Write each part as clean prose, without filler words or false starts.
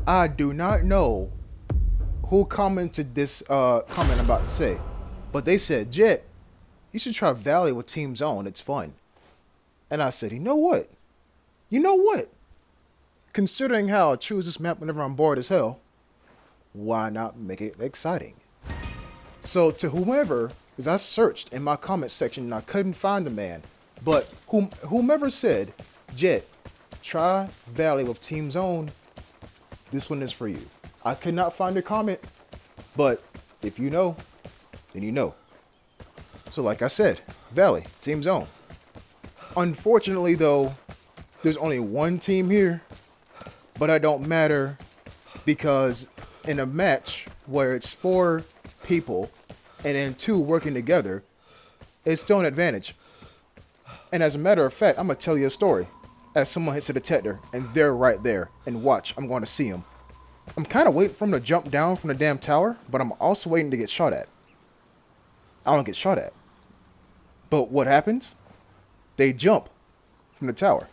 I do not know who commented this comment I'm about to say, but they said, Jet, you should try Valley with Team Zone. It's fun. And I said, you know what? You know what? Considering how I choose this map whenever I'm bored as hell, why not make it exciting? So to whomever, because I searched in my comment section and I couldn't find the man, but whomever said, Jet, try Valley with Team Zone, this one is for you. I could not find a comment, but if you know, then you know. So like I said, Valley, Team Zone. Unfortunately though, there's only one team here, but it don't matter because in a match where it's 4 people and then 2 working together, it's still an advantage. And as a matter of fact, I'm going to tell you a story. As someone hits a detector and they're right there, and watch, I'm going to see them. I'm kind of waiting for them to jump down from the damn tower, but I'm also waiting to get shot at. I don't get shot at. But what happens? They jump from the tower.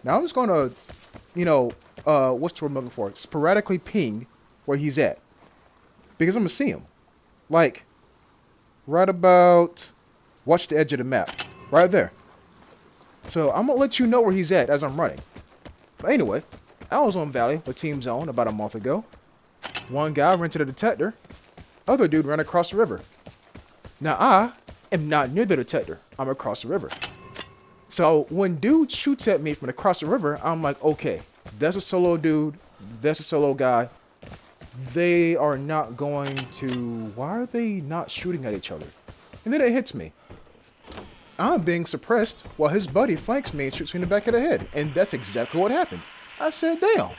Now I'm just going to, what's the word I'm looking for? Sporadically ping where he's at. Because I'm going to see him. Like, right about, watch the edge of the map. Right there. So I'm going to let you know where he's at as I'm running. But anyway, I was on Valley with Team Zone about a month ago. One guy ran to the detector. Other dude ran across the river. Now I am not near the detector. I'm across the river. So when dude shoots at me from across the river, I'm like, okay, that's a solo dude. That's a solo guy. They are not going to... Why are they not shooting at each other? And then it hits me. I'm being suppressed while his buddy flanks me and shoots me in the back of the head. And that's exactly what happened. I said, damn.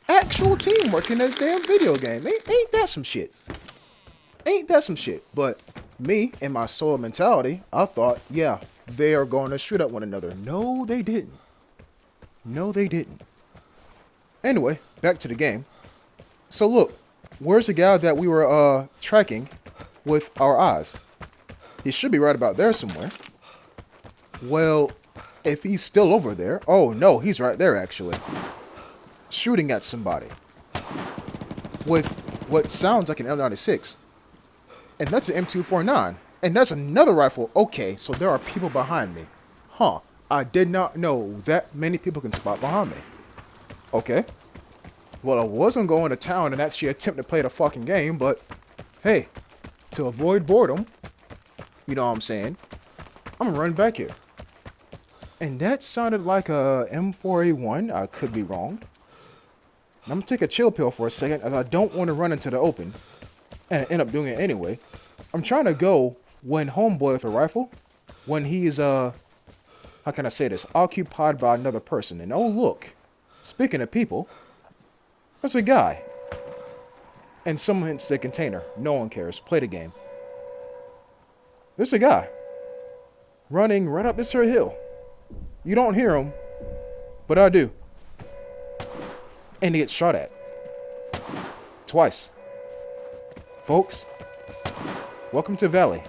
Actual teamwork in that damn video game. Ain't that some shit? Ain't that some shit? But me, in my solo mentality, I thought, yeah, they are going to shoot at one another. No, they didn't. No, they didn't. Anyway, back to the game. So look, where's the guy that we were tracking with our eyes? He should be right about there somewhere. Well, if he's still over there... Oh, no, he's right there, actually. Shooting at somebody. With what sounds like an L96. And that's an M249. And that's another rifle. Okay, so there are people behind me. Huh. I did not know that many people can spot behind me. Okay. Well, I wasn't going to town and actually attempt to play the fucking game, but... Hey, to avoid boredom... You know what I'm saying? I'm gonna run back here. And that sounded like a M4A1. I could be wrong. And I'm gonna take a chill pill for a second as I don't want to run into the open. And I end up doing it anyway. I'm trying to go when homeboy with a rifle. When he's, how can I say this? Occupied by another person. And oh look. Speaking of people. There's a guy. And someone hits the container. No one cares. Play the game. There's a guy running right up this here hill. You don't hear him, but I do. And he gets shot at. Twice. Folks, welcome to Valley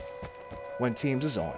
when Teams is on.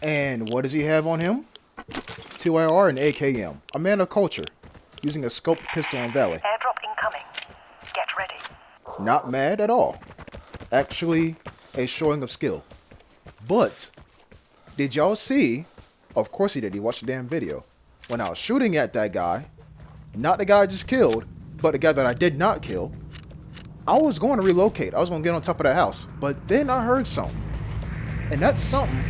And what does he have on him? 2AR and AKM. A man of culture, using a scoped pistol on Valley. Airdrop incoming. Get ready. Not mad at all. Actually, a showing of skill. But, did y'all see? Of course he did, he watched the damn video. When I was shooting at that guy, not the guy I just killed, but the guy that I did not kill, I was going to relocate. I was going to get on top of the house. But then I heard something. And that something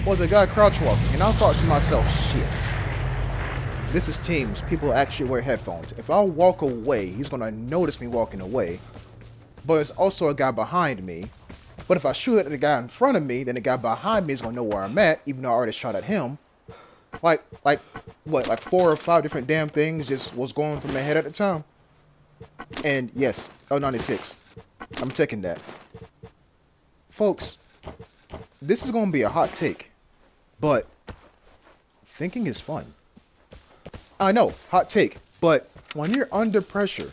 was a guy crouch walking, and I thought to myself, shit. This is Teams. People actually wear headphones. If I walk away, he's going to notice me walking away. But there's also a guy behind me. But if I shoot at the guy in front of me, then the guy behind me is going to know where I'm at, even though I already shot at him. Like 4 or 5 different damn things just was going through my head at the time. And yes, L96. I'm taking that. Folks, this is going to be a hot take. But thinking is fun. I know, hot take. But when you're under pressure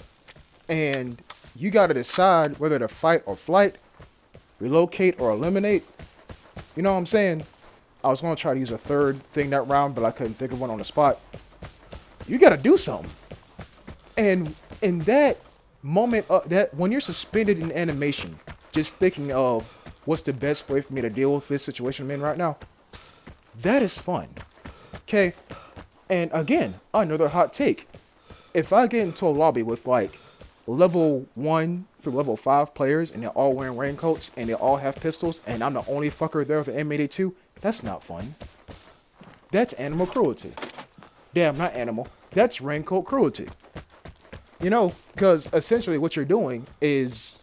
and you got to decide whether to fight or flight, relocate or eliminate, you know what I'm saying? I was going to try to use a third thing that round, but I couldn't think of one on the spot. You got to do something. And in that moment, that when you're suspended in animation, just thinking of what's the best way for me to deal with this situation I'm in right now, that is fun. Okay? And again, another hot take. If I get into a lobby with like level 1 through level 5 players and they're all wearing raincoats and they all have pistols and I'm the only fucker there with an M82, that's not fun. That's animal cruelty. Damn, not animal. That's raincoat cruelty. You know, because essentially what you're doing is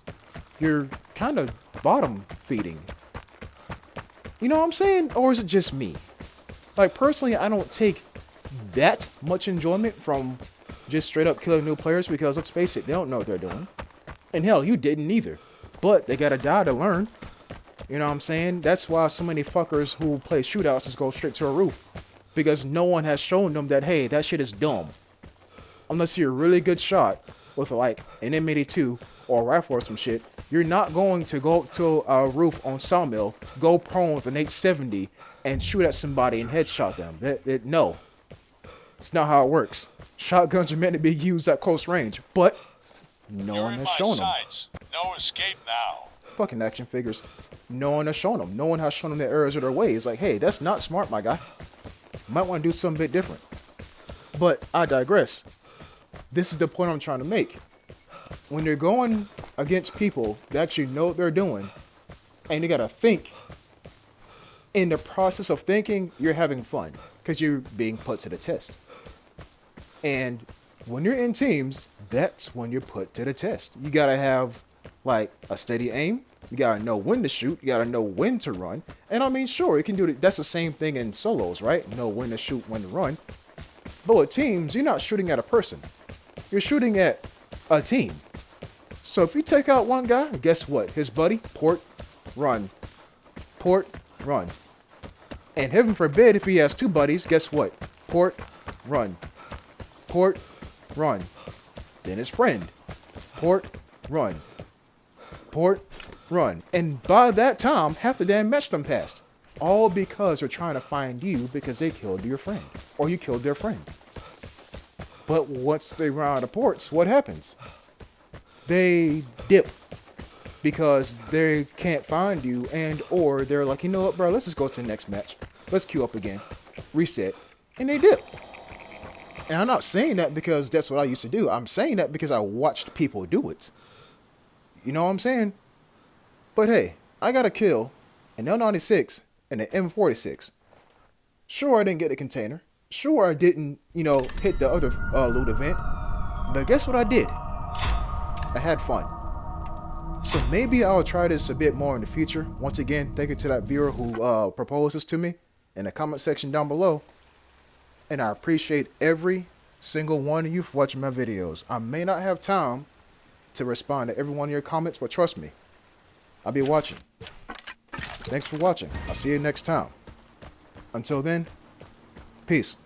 you're kind of bottom feeding. You know what I'm saying? Or is it just me? Like, personally, I don't take that much enjoyment from just straight up killing new players because, let's face it, they don't know what they're doing. And hell, you didn't either. But they gotta die to learn. You know what I'm saying? That's why so many fuckers who play shootouts just go straight to a roof. Because no one has shown them that, hey, that shit is dumb. Unless you're a really good shot with like an M82 or a rifle or some shit, you're not going to go up to a roof on Sawmill, go prone with an 870, and shoot at somebody and headshot them. No. It's not how it works. Shotguns are meant to be used at close range, but no one has shown them. No escape now. Fucking action figures. No one has shown them. No one has shown them their errors or their ways. Like, hey, that's not smart, my guy. Might want to do something a bit different. But I digress. This is the point I'm trying to make. When you're going against people that you know what they're doing, and you gotta think, in the process of thinking, you're having fun because you're being put to the test. And when you're in teams, that's when you're put to the test. You gotta have like a steady aim. You gotta know when to shoot. You gotta know when to run. And I mean, sure, you can do it. That's the same thing in solos, right? Know when to shoot, when to run. But with teams, you're not shooting at a person. You're shooting at a team. So if you take out one guy, guess what? His buddy, port, run. Port, run. And heaven forbid, if he has 2 buddies, guess what? Port, run. Port, run. Then his friend. Port, run. Port, run. And by that time, half the damn match done passed. All because they're trying to find you because they killed your friend. Or you killed their friend. But once they run out of ports, what happens? They dip. Because they can't find you, and or they're like, you know what, bro, let's just go to the next match. Let's queue up again. Reset. And they dip. And I'm not saying that because that's what I used to do. I'm saying that because I watched people do it. You know what I'm saying? But hey, I got a kill an L96 and an M46. Sure, I didn't get the container. Sure, I didn't, hit the other loot event. But guess what I did? I had fun. So maybe I'll try this a bit more in the future. Once again, thank you to that viewer who proposed this to me in the comment section down below. And I appreciate every single one of you for watching my videos. I may not have time to respond to every one of your comments, but trust me, I'll be watching. Thanks for watching. I'll see you next time. Until then, peace.